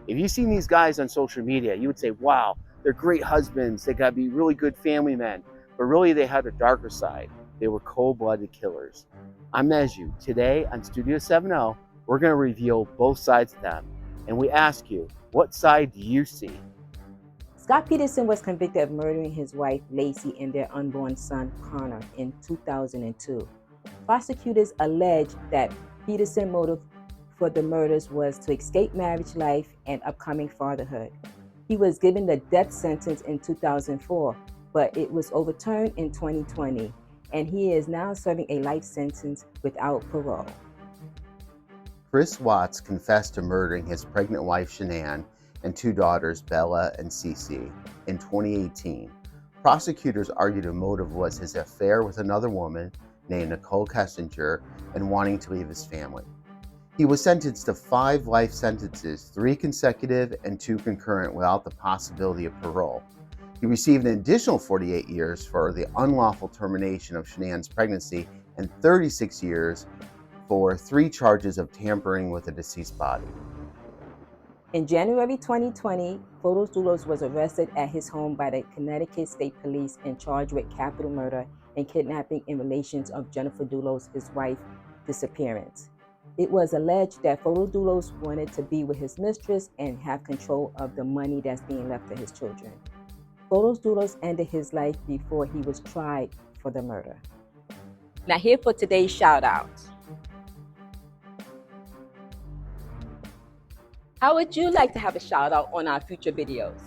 If you've seen these guys on social media, you would say, wow, they're great husbands. They got to be really good family men. But really, they had a darker side. They were cold-blooded killers. I'm Nezhu. Today on Studio 7.0, we're going to reveal both sides of them. And we ask you, what side do you see? Scott Peterson was convicted of murdering his wife, Lacey, and their unborn son, Connor, in 2002. Prosecutors allege that Peterson's motive for the murders was to escape marriage life and upcoming fatherhood. He was given the death sentence in 2004, but it was overturned in 2020, and he is now serving a life sentence without parole. Chris Watts confessed to murdering his pregnant wife, Shanann, and two daughters, Bella and Cece, in 2018. Prosecutors argued a motive was his affair with another woman named Nicole Kessinger and wanting to leave his family. He was sentenced to 5 life sentences, 3 consecutive and 2 concurrent without the possibility of parole. He received an additional 48 years for the unlawful termination of Shanann's pregnancy and 36 years for 3 charges of tampering with a deceased body. In January 2020, Fotis Dulos was arrested at his home by the Connecticut State Police and charged with capital murder and kidnapping in relation of Jennifer Dulos, his wife's disappearance. It was alleged that Fotis Dulos wanted to be with his mistress and have control of the money that's being left to his children. Fotis Dulos ended his life before he was tried for the murder. Now here for today's shout outs. How would you like to have a shout out on our future videos?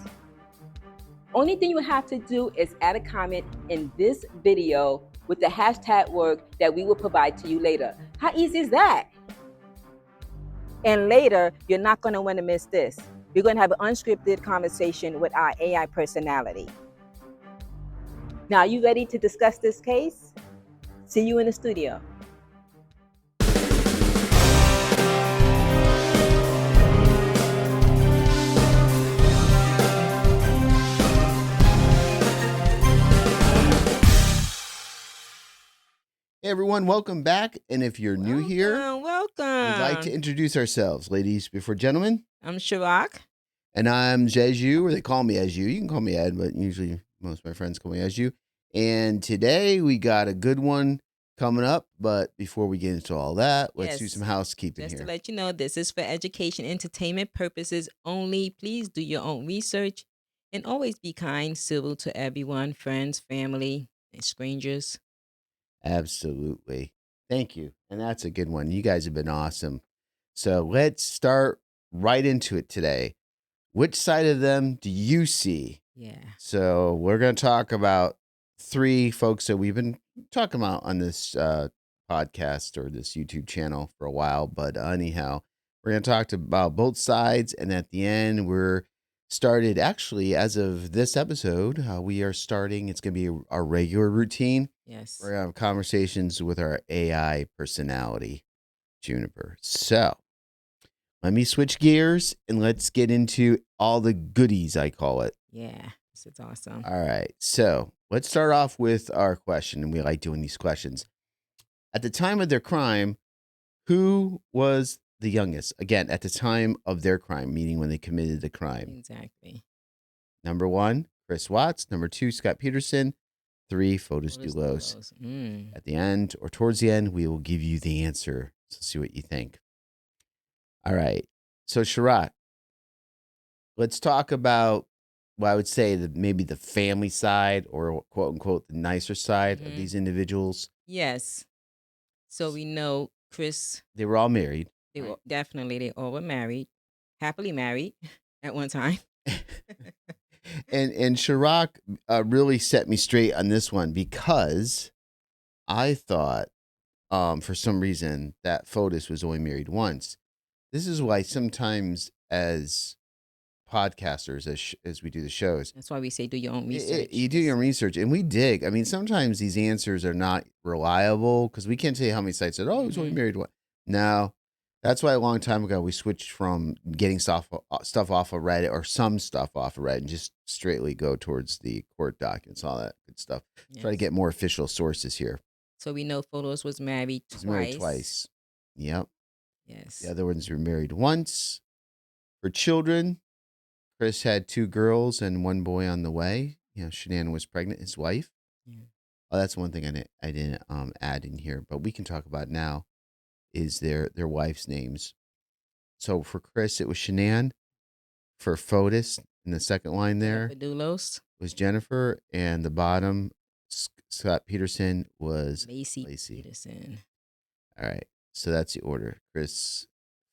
Only thing you have to do is add a comment in this video with the hashtag word that we will provide to you later. How easy is that? And later, you're not going to want to miss this. You're going to have an unscripted conversation with our AI personality. Now, are you ready to discuss this case? See you in the studio. Hey everyone, welcome back. And if you're new here, welcome. we'd like to introduce ourselves, ladies before gentlemen. I'm Shirak. And I'm Jeju, or they call me Eju. You can call me Ed, but usually most of my friends call me Eju. And today we got a good one coming up. But before we get into all that, let's do some housekeeping Just here. to let you know, this is for education, entertainment purposes only. Please do your own research and always be kind, civil to everyone, friends, family, and strangers. Absolutely. Thank you. And that's a good one. You guys have been awesome. So let's start right into it today. Which side of them do you see? Yeah. So we're going to talk about 3 folks that we've been talking about on this podcast or this YouTube channel for a while. But anyhow, we're going to talk about both sides. And at the end, we're started actually as of this episode, we are starting. It's going to be our regular routine. Yes. We're going to have conversations with our AI personality, Juniper. So let me switch gears and let's get into all the goodies, I call it. Yeah, this is awesome. All right. So let's start off with our question. And we like doing these questions. At the time of their crime, who was the youngest? Again, at the time of their crime, meaning when they committed the crime. Exactly. Number 1, Chris Watts. Number 2, Scott Peterson. 3, Fotis Dulos. At the end or towards the end, we will give you the answer. So see what you think. All right. So Sharat, let's talk about, well, I would say that maybe the family side or quote unquote the nicer side of these individuals. Yes. So we know Chris. They were all married. They were definitely, they all were married, happily married at one time. And Sharak really set me straight on this one because I thought for some reason that Fotis was only married once. This is why sometimes as podcasters, as we do the shows, that's why we say do your own research. You do your own research, and we dig. I mean, sometimes these answers are not reliable because we can't tell you how many sites said, "Oh, he was only married one." No, that's why a long time ago we switched from getting stuff off of Reddit or some stuff off of Reddit and just straightly go towards the court documents, all that good stuff. Yes. Try to get more official sources here. So we know Fotis was married twice. Married twice. Yep. Yes. The other ones were married once. For children, Chris had 2 girls and 1 boy on the way. Shanann was pregnant, his wife. Yeah. Oh, that's one thing I didn't add in here, but we can talk about now is their wives' names. So for Chris, it was Shanann. For Fotis, in the second line there Jennifer Dulos, was Jennifer, and the bottom Scott Peterson was Lacey Lacey. Peterson. All right, so that's the order: Chris,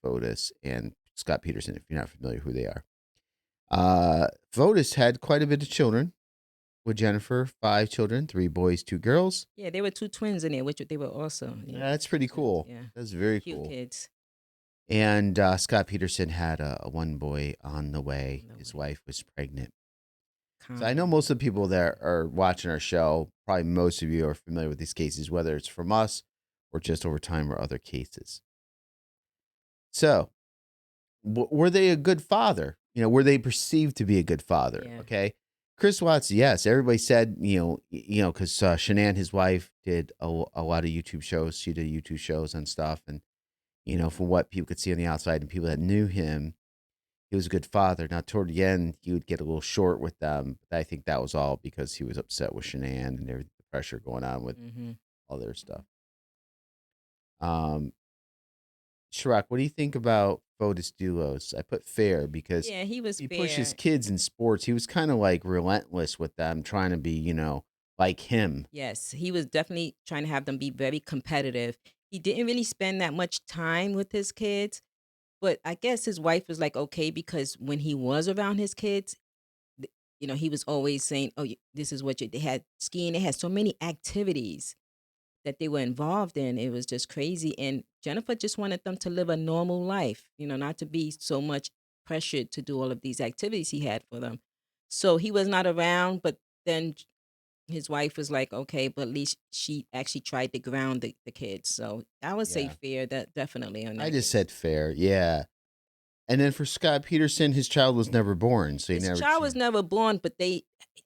Fotis, and Scott Peterson. If you're not familiar who they are, Fotis had quite a bit of children with Jennifer. 5 children, 3 boys, 2 girls. Yeah, there were 2 twins in there, which they were also. Yeah, That's pretty twins. cool. Yeah, That's very cute cool. kids. And Scott Peterson had a 1 boy on the way. On the His way. wife was pregnant. So I know Common. most of the people that are watching our show, probably most of you are familiar with these cases, whether it's from us or just over time or other cases. So, were they a good father? Were they perceived to be a good father? Yeah. Okay. Chris Watts, yes. Everybody said, because Shanann, his wife, did a lot of YouTube shows. She did YouTube shows and stuff. And, from what people could see on the outside and people that knew him, he was a good father. Now, toward the end, he would get a little short with them. But I think that was all because he was upset with Shanann and the pressure going on with Mm-hmm. all their stuff. Chirac, what do you think about Fotis Dulos? I put fair because Yeah, he was he pushed his fair. kids in sports. He was kind of like relentless with them, trying to be, like him. Yes, he was definitely trying to have them be very competitive. He didn't really spend that much time with his kids, but I guess his wife was like, okay, because when he was around his kids, he was always saying, "Oh, this is what they had skiing. They had so many activities that they were involved in. It was just crazy." And Jennifer just wanted them to live a normal life, not to be so much pressured to do all of these activities he had for them. So he was not around, but then his wife was like, okay, but at least she actually tried to ground the kids. So I would say Yeah. fair, that definitely on I that just case. said fair. Yeah. And then for Scott Peterson, his child was never born. So he His never. child was never born, but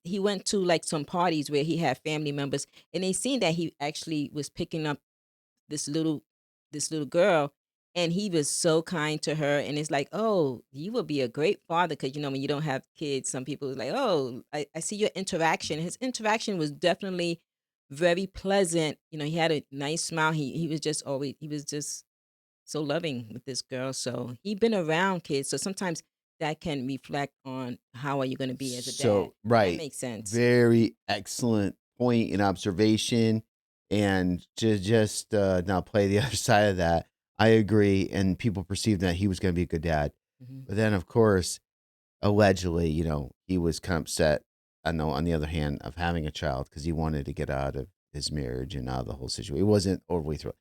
he went to like some parties where he had family members, and they seen that he actually was picking up this little girl, and he was so kind to her. And it's like, oh, you will be a great father, because when you don't have kids, some people is like, oh, I see your interaction. His interaction was definitely very pleasant. He had a nice smile. He was just always, he was just so loving with this girl. So he been around kids, so sometimes that can reflect on how are you going to be as a dad. So, That right. makes sense. Very excellent point and observation. And to just now play the other side of that, I agree. And people perceived that he was going to be a good dad. Hmm. But then, of course, allegedly, he was kind of upset, I know, on the other hand, of having a child because he wanted to get out of his marriage and out of the whole situation. He wasn't overly thrilled.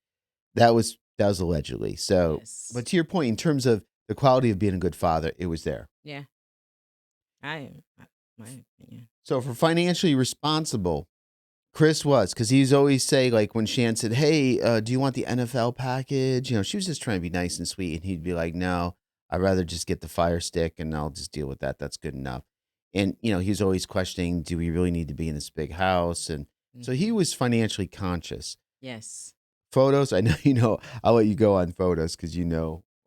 That was allegedly. So, but Yes. to your point, in terms of the quality of being a good father, it was there. Yeah. My opinion. So for financially responsible, Chris was, because he's always say, like when Shan said, "Hey, do you want the NFL package?" She was just trying to be nice and sweet, and he'd be like, "No, I'd rather just get the Fire Stick, and I'll just deal with that. That's good enough." And he was always questioning, "Do we really need to be in this big house?" And so he Hmm. was financially conscious. Yes. Photos, I know you know. I'll let you go on photos because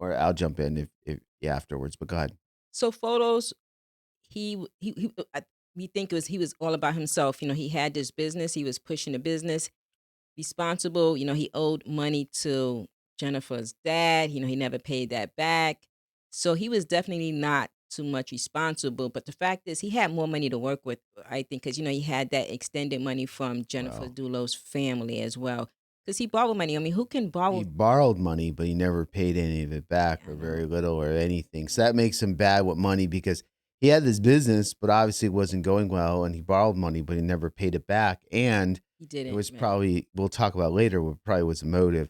or I'll jump in if yeah, afterwards. But go ahead. So photos, we think he was all about himself. He had this business. He was pushing the business, responsible. He owed money to Jennifer's dad. He never paid that back. So he was definitely not too much responsible. But the fact is, he had more money to work with, I think, because, he had that extended money from Jennifer Well, Dulo's family as well. Because he borrowed money. I mean, who can he borrow? borrowed money, but he never paid any of it back I or know. very little or anything. So that makes him bad with money because he had this business, but obviously it wasn't going well. And he borrowed money, but he never paid it back. And He it didn't, was man. probably, we'll talk about later, what probably was a motive.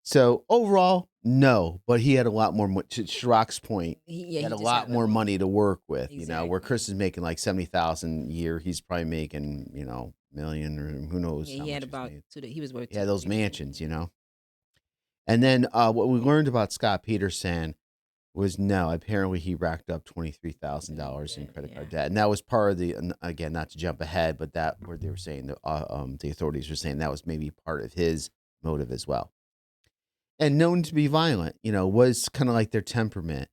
So overall, no, but he had a lot more, to Chirac's point, Yeah, he had he a just lot had more money to work with, where exactly. Chris is making like 70,000 a year. He's probably making, million or who knows Yeah, how he had much he's about made. he was worth Yeah, two to those three million. mansions. And then what we learned about Scott Peterson was no, apparently he racked up Million $23,000 in debt, credit yeah. card debt. And that was part of the, and again, not to jump ahead, but that where they were saying, the authorities were saying that was maybe part of his motive as well. And known to be violent, was kind of like their temperament.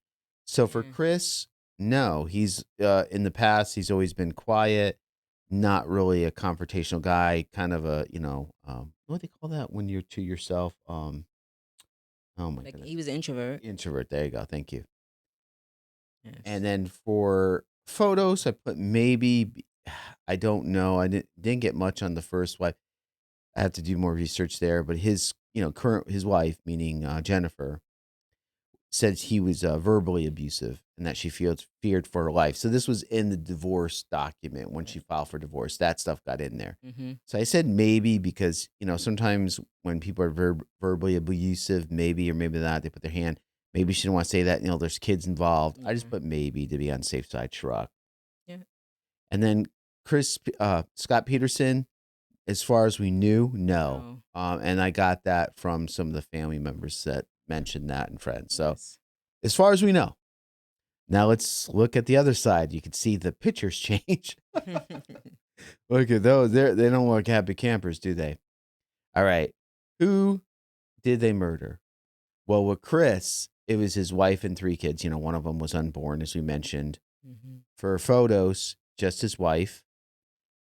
So for Yeah. Chris, no, he's in the past he's always been quiet, not really a confrontational guy, kind of a what do they call that when you're to yourself? Oh my Like goodness, he was an introvert. introvert. There you go. Thank you. And Yes. then for photos, I put maybe. I don't know. I didn't get much on the first wife. I have to do more research there. But his current his wife, meaning Jennifer, said he was verbally abusive and that she feels feared for her life. So this was in the divorce document when she Right. filed for divorce. That stuff got in there. Mm-hmm. So I said maybe because sometimes when people are verbally abusive, maybe or maybe not, they put their hand. Maybe she didn't want to say that. There's kids involved. I just Yeah. put maybe to be on safe side. Shrug. Yeah. And then Scott Peterson, as far as we knew, no. No. And I got that from some of the family members that mentioned that and friends. So Yes. as far as we know. Now let's look at the other side. You can see the pictures change. Look at those. They don't look happy campers, do they? All right. Who did they murder? Well, with Chris, it was his wife and 3 kids. One of them was unborn, as we mentioned. Mm-hmm. For photos, just his wife.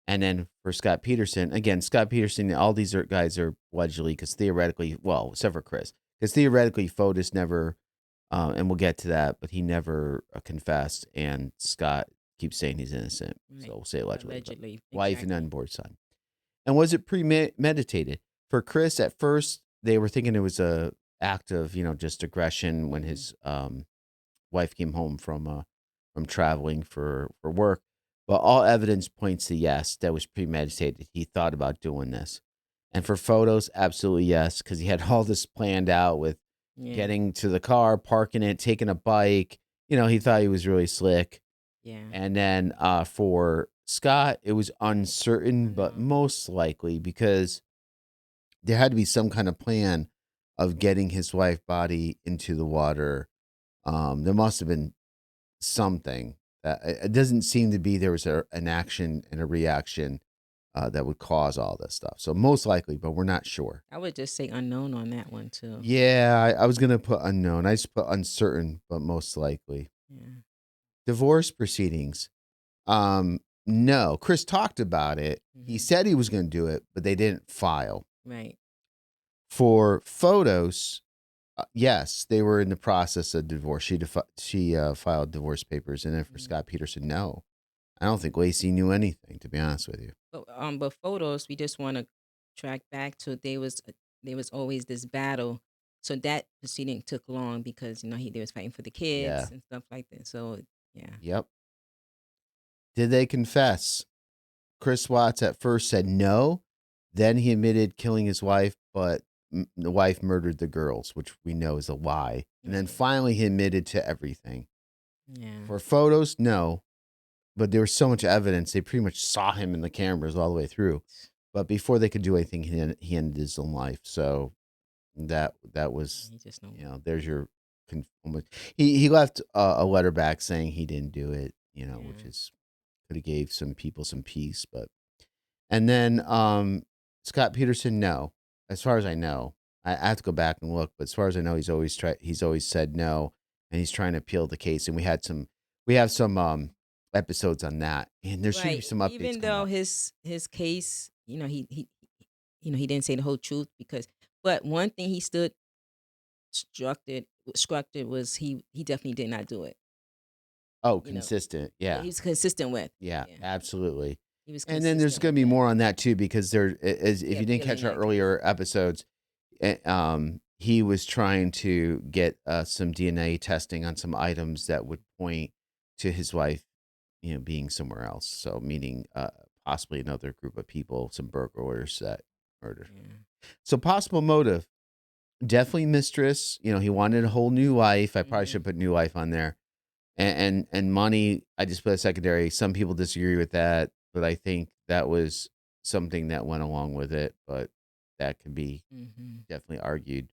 And then for Scott Peterson, again, Scott Peterson, all these guys are allegedly, because theoretically, well, except for Chris, because theoretically, Fotis never, and we'll get to that, but he never confessed, and Scott keeps saying he's innocent. So Right. we'll say allegedly, but Allegedly. wife and Exactly. unborn son. And was it premeditated? For Chris, at first, they were thinking it was a act of, just aggression when Mm-hmm. his wife came home from traveling for work. But all evidence points to yes, that was premeditated. He thought about doing this. And for photos, absolutely yes, because he had all this planned out with Yeah. getting to the car, parking it, taking a bike. He thought he was really slick. Yeah. And then for Scott, it was uncertain, but Unknown. most likely because there had to be some kind of plan of getting his wife's body into the water. There must have been something. It doesn't seem to be there was an action and a reaction that would cause all this stuff. So most likely, but we're not sure. I would just say unknown on that one too. Yeah, I was gonna put unknown. I just put uncertain, but most likely. Yeah. Divorce proceedings. No. Chris talked about it. He Mm-hmm. said he was gonna do it, but they didn't file. Right. For photos, yes, they were in the process of divorce. She filed divorce papers, and then for Mm-hmm. Scott Peterson, no. I don't think Lacey knew anything, to be honest with you. But photos, we just want to track back to there was always this battle. So that proceeding took long because they was fighting for the Yeah. kids and stuff like that. So yeah. Yep. Did they confess? Chris Watts at first said no. Then he admitted killing his wife, but the wife murdered the girls, which we know is a lie. And then Right. finally he admitted to everything. Yeah. For photos, no. But there was so much evidence. They pretty much saw him in the cameras all the way through. But before they could do anything, he ended his own life. So that was, He just know. there's your. He left a letter back saying he didn't do it. Which Yeah. is could have gave some people some peace. But and then Scott Peterson, no. As far as I know, I have to go back and look. But as far as I know, he's always said no, and he's trying to appeal the case. And we have some episodes on that, and there should be Right. some updates Even coming though up. his case, he didn't say the whole truth but one thing he stood structured was he definitely did not do it. Oh, You know, consistent. yeah, Yeah. he was consistent with. Yeah, Yeah, absolutely. he was And then there's consistent going with to be that. more on that too, because if Yeah, you didn't appealing catch our that case. earlier episodes, he was trying to get some DNA testing on some items that would point to his wife, being somewhere else. So meaning possibly another group of people, some burglars that murdered her. Yeah. So possible motive, definitely mistress. He wanted a whole new life. I probably Hmm. should put new life on there. And money, I just put a secondary. Some people disagree with that, but I think that was something that went along with it. But that could be Hmm. definitely argued.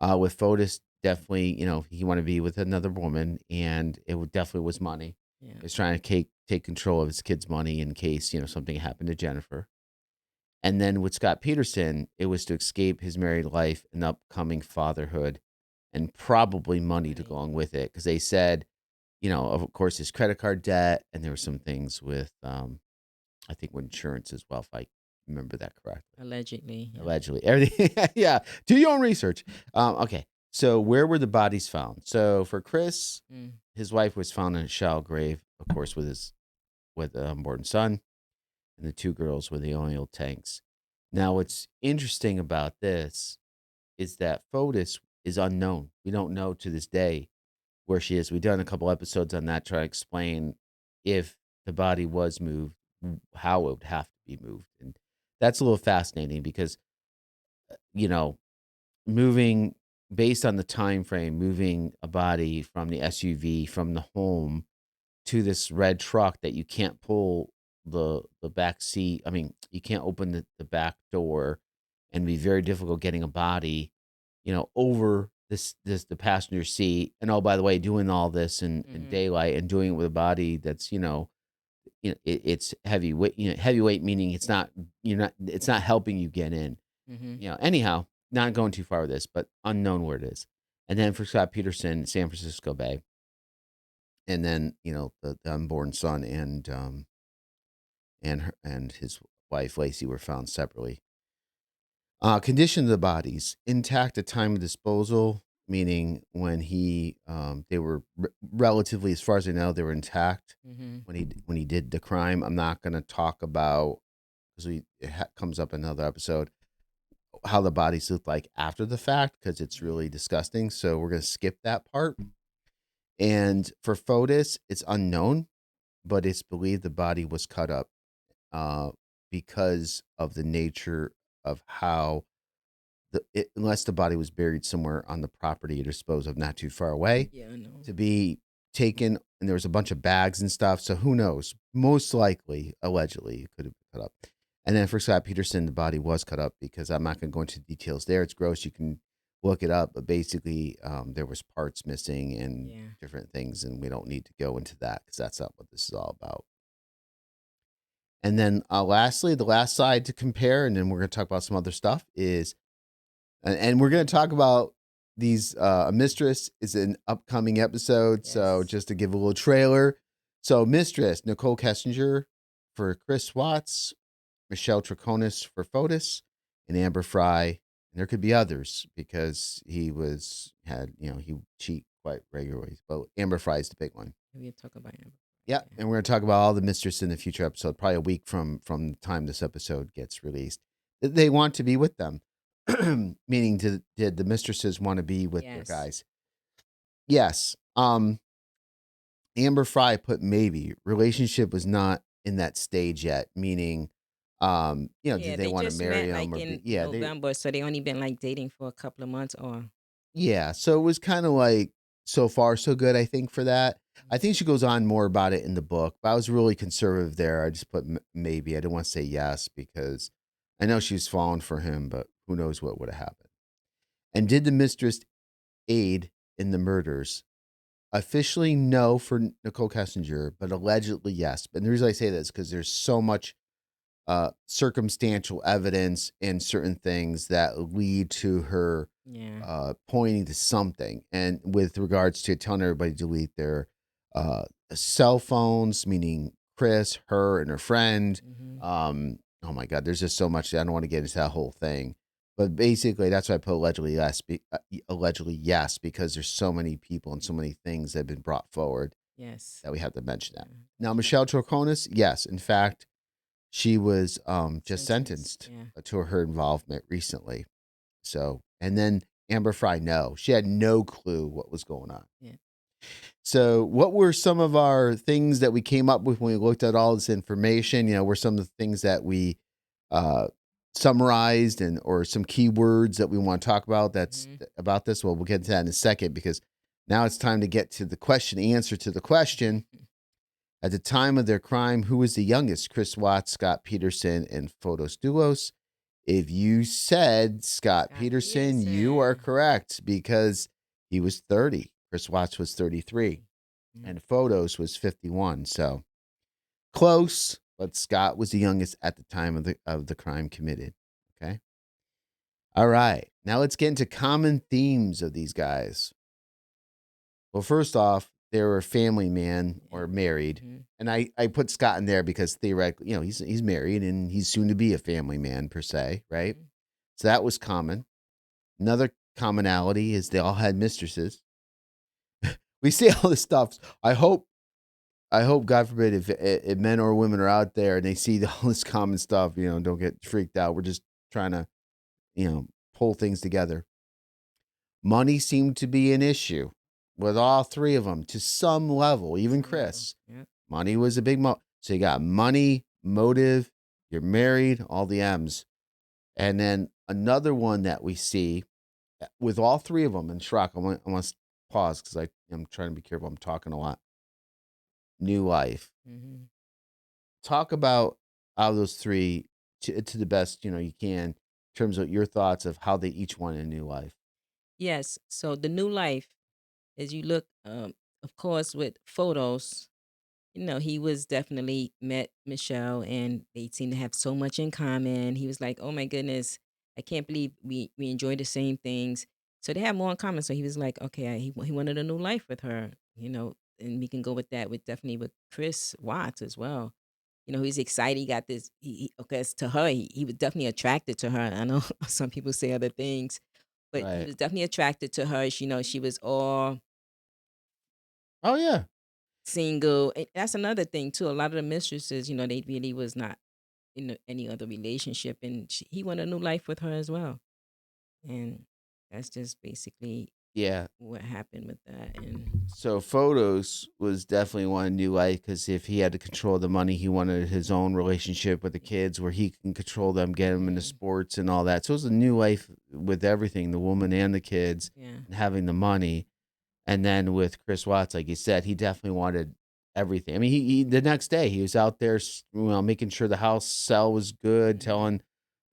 With Fotis, definitely, he wanted to be with another woman, and definitely was money. Yeah. He's trying to take control of his kid's money in case something happened to Jennifer. And then with Scott Peterson, it was to escape his married life and upcoming fatherhood. and probably money to Right. go along with it, because they said, of course, his credit card debt, and there were some things with, I think, with insurance as well, if I remember that correctly. Allegedly. Yeah. Allegedly, everything. Yeah, do your own research. Okay, so where were the bodies found? So for Chris, Mm. his wife was found in a shallow grave, of course, with the unborn son, and the two girls were the only oil tanks. Now, what's interesting about this is that Fotis is unknown. We don't know to this day where she is. We've done a couple episodes on that, trying to explain if the body was moved, how it would have to be moved. And that's a little fascinating because, you know, moving based on the time frame, moving a body from the SUV from the home to this red truck that you can't pull the back seat. I mean, you can't open the back door, and be very difficult getting a body, over the passenger seat. And oh, by the way, doing all this in Mm-hmm. daylight and doing it with a body that's, it's heavyweight. Heavyweight meaning it's not helping you get in. Mm-hmm. Anyhow, not going too far with this, but unknown where it is. And then for Scott Peterson, San Francisco Bay, and then the unborn son and his wife Lacey were found separately. Condition of the bodies: intact at time of disposal, meaning when they were relatively, as far as I know, they were intact Mm-hmm. when he did the crime. I'm not going to talk about, because comes up in another episode, how the bodies look like after the fact, because it's really disgusting. So we're going to skip that part. And for Fotis, it's unknown, but it's believed the body was cut up uh, because of the nature of how unless the body was buried somewhere on the property or disposed of not too far away, Yeah, I know. to be taken. And there was a bunch of bags and stuff. So who knows? Most likely, allegedly, it could have been cut up. And then for Scott Peterson, the body was cut up, because I'm not going to go into details there. It's gross. You can look it up. But basically, there was parts missing and Yeah. different things. And we don't need to go into that, because that's not what this is all about. And then lastly, the last side to compare, and then we're going to talk about some other stuff, is, and we're going to talk about these, Mistress is an upcoming episode. So Yes. just to give a little trailer. So Mistress, Nicole Kessinger for Chris Watts, Michelle Troconis for Fotis, and Amber Fry. And there could be others, because he cheat quite regularly. But Amber Fry is the big one. We'll talk about him. Yeah, and we're going to talk about all the Mistress in the future episode, probably a week from the time this episode gets released. They want to be with them, meaning did the Mistresses want to be with their Yes. guys? Yes. Amber Fry put maybe. Relationship was not in that stage yet, meaning, Yeah, did they want to just marry met him like or in yeah, November, so they only been like dating for a couple of months or yeah. So it was kind of like, so far so good, I think, for that. I think she goes on more about it in the book, but I was really conservative there. I just put maybe. I didn't want to say yes, because I know she was falling for him, but who knows what would have happened. And did the Mistress aid in the murders? Officially, no for Nicole Kessinger, but allegedly, yes. And the reason I say that is because there's so much circumstantial evidence and certain things that lead to her yeah. pointing to something. And with regards to telling everybody to delete their uh, cell phones, meaning Chris, her, and her friend. Mm-hmm. Oh my God, there's just so much. I don't want to get into that whole thing. But basically, that's why I put allegedly yes. Allegedly yes, because there's so many people and so many things that have been brought forward Yes. that we have to mention that. Yeah. Now, Michelle Troconis, yes, in fact, she was just sentenced Yeah. to her involvement recently. So, and then Amber Fry, no, she had no clue what was going on. Yeah. So, what were some of our things that we came up with when we looked at all this information? Were some of the things that we uh, summarized, or some keywords that we want to talk about about this? Well, we'll get into that in a second, because now it's time to get to the answer to the question. At the time of their crime, who was the youngest? Chris Watts, Scott Peterson, and Fotis Dulos. If you said Scott Peterson, you are correct, because he was 30. Chris Watts was 33, and Fotis was 51. So close, but Scott was the youngest at the time of the crime committed. Okay. All right. Now let's get into common themes of these guys. Well, first off, they were a family man Yeah. or married. Mhm. And I put Scott in there because theoretically, he's married and he's soon to be a family man per se, right? Mhm. So that was common. Another commonality is they all had mistresses. We see all this stuff. I hope, God forbid, if men or women are out there and they see all this common stuff, don't get freaked out. We're just trying to, pull things together. Money seemed to be an issue with all three of them to some level, even Some level. Chris. Yeah. Money was a big so you got money, motive, you're married, all the M's. And then another one that we see with all three of them, and Shrock, I want to pause because I'm trying to be careful. I'm talking a lot. New life. Mhm. Talk about out of those three to the best you can in terms of your thoughts of how they each want a new life. Yes. So the new life, as you look, of course, with photos, he was definitely met Michelle, and they seem to have so much in common. He was like, "Oh my goodness, I can't believe we enjoy the same things." So they have more in common. So he was like, "Okay, he wanted a new life with her, and we can go with that with definitely with Chris Watts as well. He's excited. He got this. Okay, as to her, he was definitely attracted to her. I know some people say other things, but he Right. was definitely attracted to her. She was all Oh yeah. single. And that's another thing too. A lot of the mistresses, they really was not in any other relationship, and he wanted a new life with her as well. And that's just basically Yeah. what happened with that. And So photos was definitely one new life because if he had to control the money, he wanted his own relationship with the kids where he can control them, get them into mhm, sports and all that. So it was a new life with everything, the woman and the kids, yeah, and having the money. And then with Chris Watts, like you said, he definitely wanted everything. I mean, he the next day he was out there, making sure the house sell was good, mhm, telling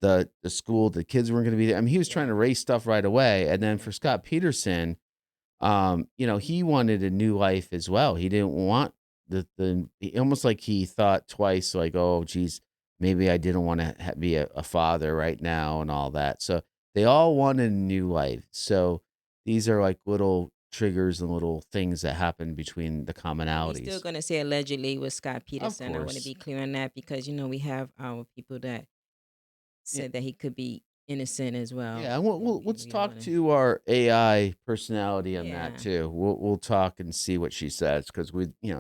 the school the kids weren't going to be there. I mean, he was trying yeah, to raise stuff right away. And then for exactly. Scott Peterson, he wanted a new life as well. He didn't want almost like he thought twice, like, oh, geez, maybe I didn't want to be a father right now and all that. So they all wanted a new life. So these are like little triggers and little things that happen between the And we still commonalities. gonna say allegedly with Scott Of Peterson. I want to course. be clear on that because we have our people that Yeah. said that he could be innocent as well, Yeah, and and let's we don't talk want to. to our AI personality on that Yeah. too. We'll talk and see what she says because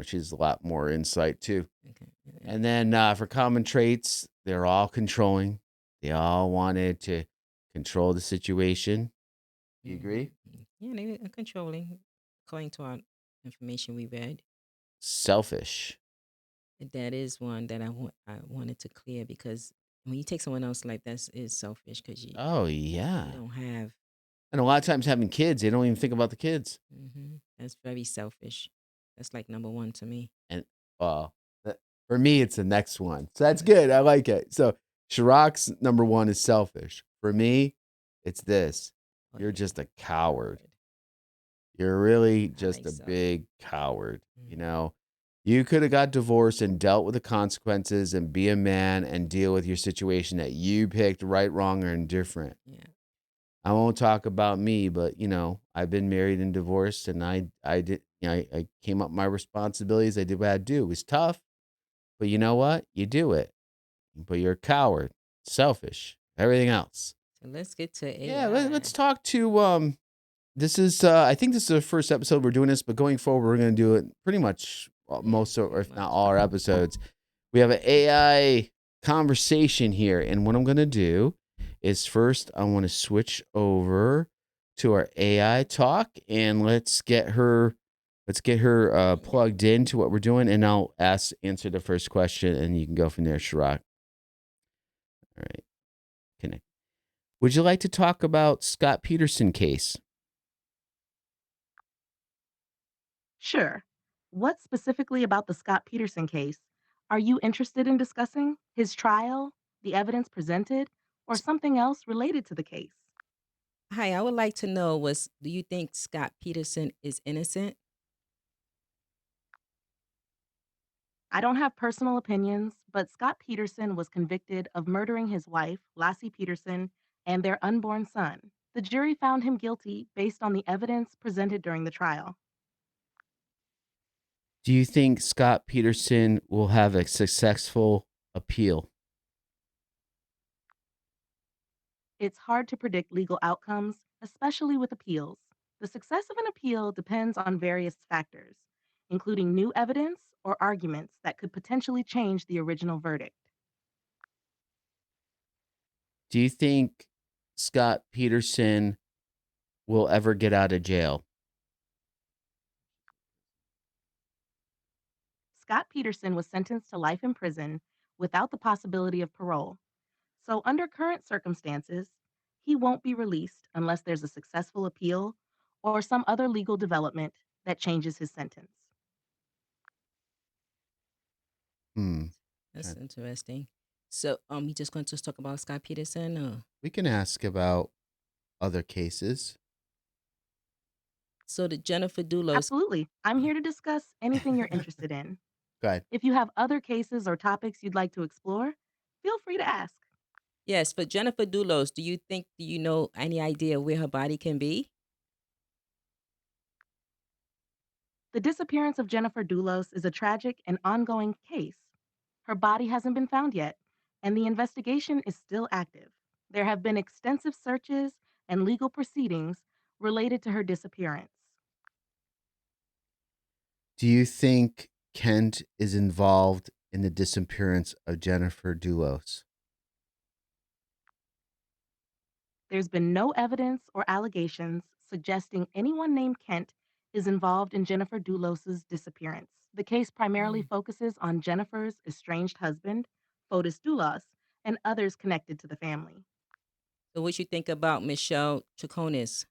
she's a lot more insight too. Okay. And then for common traits, they're all controlling. They all wanted to control the situation. You Mm-hmm. agree? Yeah, they are controlling, according to our information we read. Selfish. That is one that I wanted to clear because when you take someone else's life, that is selfish because Oh you yeah. don't have. And a lot of times having kids, they don't even think about the kids. That's very selfish. That's like number one to me. And uh, for me, it's the next one. So that's good. I like it. So Chirac's number one is selfish. For me, it's this. Oh You're yeah, just a coward. coward. You're really I just like a self. big coward. Hmm. You could have got divorced and dealt with the consequences and be a man and deal with your situation that you picked right, wrong, or indifferent. Yeah. I won't talk about me, but I've been married and divorced, and I did I came up with my responsibilities. I did what I had to do. It was tough, but you know what? You do it. But you're a coward, selfish, everything else. So let's get to Yeah, let's AI. talk to this is I think this is the first episode we're doing this, but going forward we're going to do it pretty much Yeah, most or pretty if not much. all our episodes. We have an AI conversation here, and what I'm going to do is first I want to switch over to our AI talk and let's get her plugged into what we're doing, and I'll answer the first question, and you can go from there, Shirak. All right, connect. Would you like to talk about Scott Peterson case? Sure. What specifically about the Scott Peterson case are you interested in discussing? His trial, the evidence presented, or something else related to the case? Hi, I would like to know do you think Scott Peterson is innocent? I don't have personal opinions, but Scott Peterson was convicted of murdering his wife, Lassie Peterson, and their unborn son. The jury found him guilty based on the evidence presented during the trial. Do you think Scott Peterson will have a successful appeal? It's hard to predict legal outcomes, especially with appeals. The success of an appeal depends on various factors, including new evidence or arguments that could potentially change the original verdict. Do you think Scott Peterson will ever get out of jail? Scott Peterson was sentenced to life in prison without the possibility of parole. So, under current circumstances, he won't be released unless there's a successful appeal or some other legal development that changes his sentence. Hmm. That's trying- interesting. So, you just going to talk about Scott Peterson? Or? We can ask about other cases. So the Jennifer Dulos. Absolutely. I'm here to discuss anything you're interested in. Go ahead. If you have other cases or topics you'd like to explore, feel free to ask. Yes, for Jennifer Dulos, do you know any idea where her body can be? The disappearance of Jennifer Dulos is a tragic and ongoing case. Her body hasn't been found yet, and the investigation is still active. There have been extensive searches and legal proceedings related to her disappearance. Do you think Kent is involved in the disappearance of Jennifer Dulos? There's been no evidence or allegations suggesting anyone named Kent is involved in Jennifer Dulos's disappearance. The case primarily Mm. focuses on Jennifer's estranged husband, Fotis Dulos, and others connected to the family. So what you think about Michelle Chaconis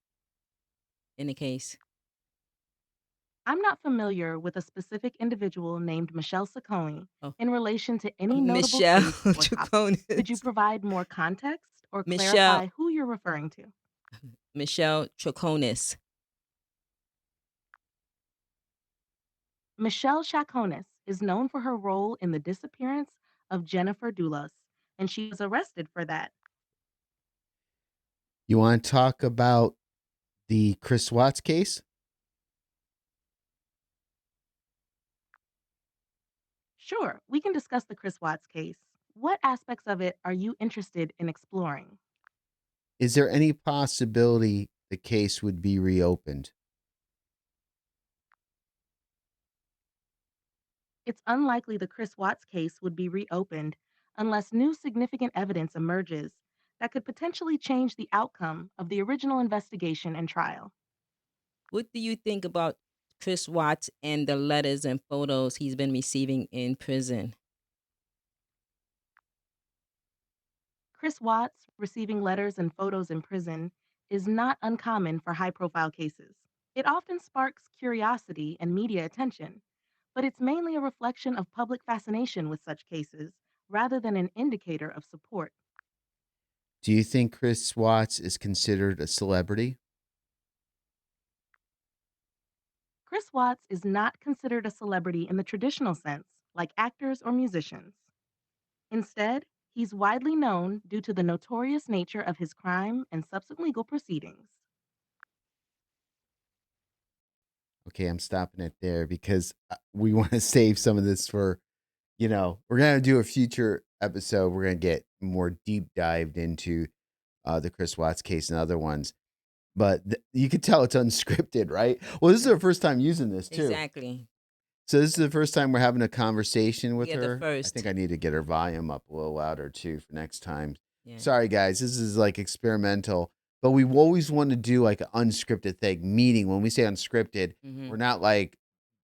in the case? I'm not familiar with a specific individual named Michelle Saccone Oh, in relation to any notable Michelle case or topic. Could you Chaconis. provide more context or Michelle clarify who you're referring to? Michelle Chaconis. Michelle Chaconis is known for her role in the disappearance of Jennifer Dulos, and she was arrested for that. You want to talk about the Chris Watts case? Sure, we can discuss the Chris Watts case. What aspects of it are you interested in exploring? Is there any possibility the case would be reopened? It's unlikely the Chris Watts case would be reopened unless new significant evidence emerges that could potentially change the outcome of the original investigation and trial. What do you think about Chris Watts and the letters and photos he's been receiving in prison? Chris Watts receiving letters and photos in prison is not uncommon for high profile cases. It often sparks curiosity and media attention, but it's mainly a reflection of public fascination with such cases rather than an indicator of support. Do you think Chris Watts is considered a celebrity? Chris Watts is not considered a celebrity in the traditional sense, like actors or musicians. Instead, he's widely known due to the notorious nature of his crime and subsequent legal proceedings. Okay, I'm stopping it there because we want to save some of this for, we're going to do a future episode. We're going to get more deep dived into the Chris Watts case and other ones. But you could tell it's unscripted, right? Well, this is our first time using this too. Exactly. So this is the first time we're having a conversation with We are the her. I first. think I need to get her volume up a little louder too for next time. Yeah. Sorry guys, this is like experimental, but we always want to do like an unscripted thing. Meaning when we say unscripted, Mhm. we're not like,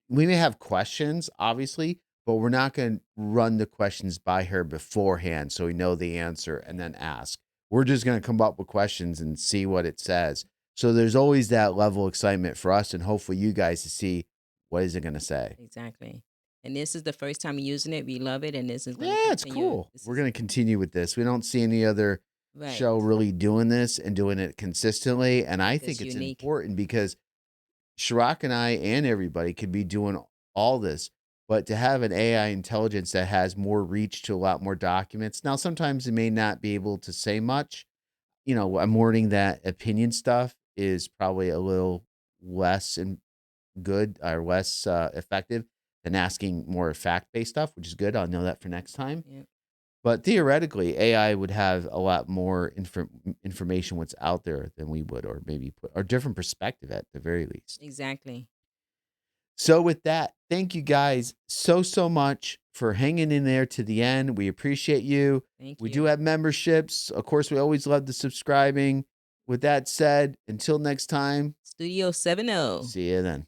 we may have questions, obviously, but we're not going to run the questions by her beforehand so we know the answer and then ask. We're just going to come up with questions and see what it says. So there's always that level of excitement for us and hopefully you guys to see what is it going to say. Exactly. And this is the first time using it. We love it, and this is going to Yeah, it's continue. cool. This We're is- going to continue with this. We don't see any other right. show really doing this and doing it consistently. And I think it's unique. important because Shirok and I and everybody could be doing all this, but to have an AI intelligence that has more reach to a lot more documents. Now, sometimes it may not be able to say much, I'm wording that opinion stuff is probably a little less good or less effective than asking more fact-based stuff, which is good. I'll know that for next time. Yeah. But theoretically, AI would have a lot more information what's out there than we would, or maybe put a different perspective at the very least. Exactly. So with that, thank you guys so much for hanging in there to the end. We appreciate you. Thank We you. do have memberships. Of course, we always love the subscribing. With that said, until next time, Studio 70. see you then.